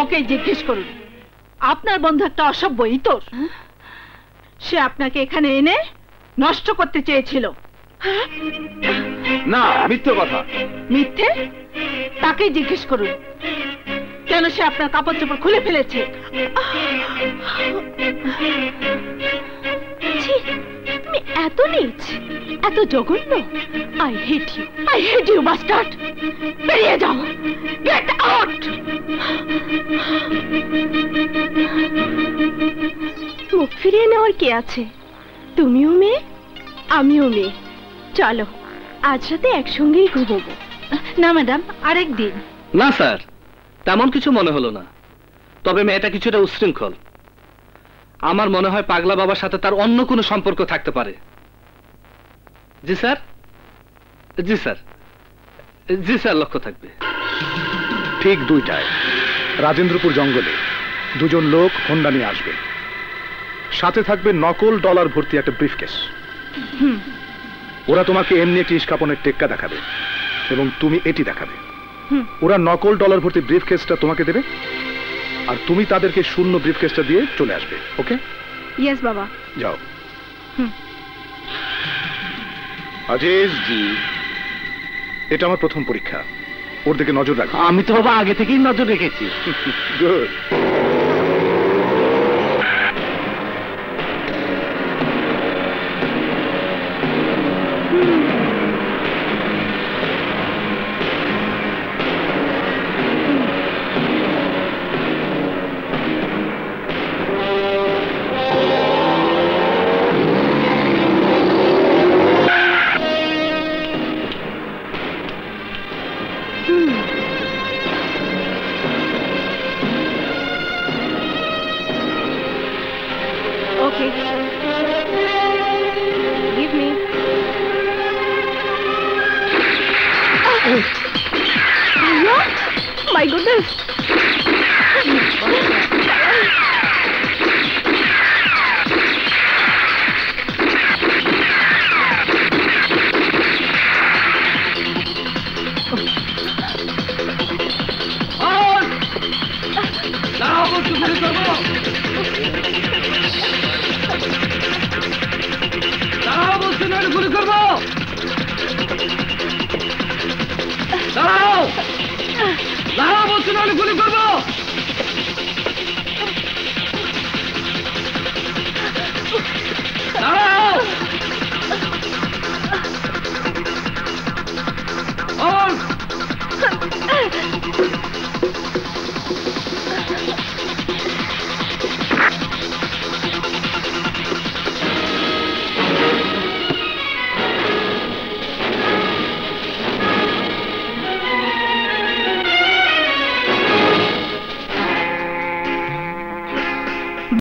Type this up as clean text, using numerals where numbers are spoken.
ওকে জিজ্ঞেস করুন। আপনার বন্ধু একটা অসভ্য ইতর, সে আপনাকে এখানে এনে নষ্ট করতে চেয়েছিল। না, মিথ্যে কথা। মিথ্যে? তাকে জিজ্ঞেস করুন কেন সে আপনার কাপড় চোপড় খুলে ফেলেছে। তুমি এত নীচ, এত জঘন্য। I hate you, I hate you bastard. বেরিয়ে যাও, গেট আউট। মুখ ফিরিয়ে নেওয়ার কি আছে? তুমিও মেয়ে, আমিও মেয়ে। চলো আজ রাতে একসঙ্গেই ঘুমোবো। না ম্যাডাম, আরেক দিন। না স্যার, তেমন কিছু মনে হলো না, তবে মেয়েটা কিছুটা উচ্ছৃঙ্খল। আমার মনে হয় পাগলা বাবার সাথে তার অন্য কোনো সম্পর্ক থাকতে পারে। জি স্যার, জি স্যার, জি স্যার, লক্ষ্য থাকবে। ঠিক 2টায় রাজেন্দ্রপুর জঙ্গলে দুজন লোক হোন্ডা নিয়ে আসবে, সাথে থাকবে নকল ডলার ভর্তি একটা ব্রিফকেস। ওরা তোমাকে এমনি একটি ইস্কাপনের টেক্কা দেখাবে এবং তুমি এটি দেখাবে। ওরা নকল ডলার ভর্তি ব্রিফকেসটা তোমাকে দেবে আর তুমি তাদেরকে শূন্য ব্রিফকেসটা দিয়ে চলে আসবে। ওকে? ইয়েস বাবা। যাও। আজিজ জি, এটা আমার প্রথম পরীক্ষা, ওর দিকে নজর রাখো। আমি তো বাবা আগে থেকেই নজর রেখেছি। Good. Okay. Leave me. What? My goodness. গুলি করবো। দাঁড়াও, দাঁড়াও বলছি, নাহলে গুলি করবো।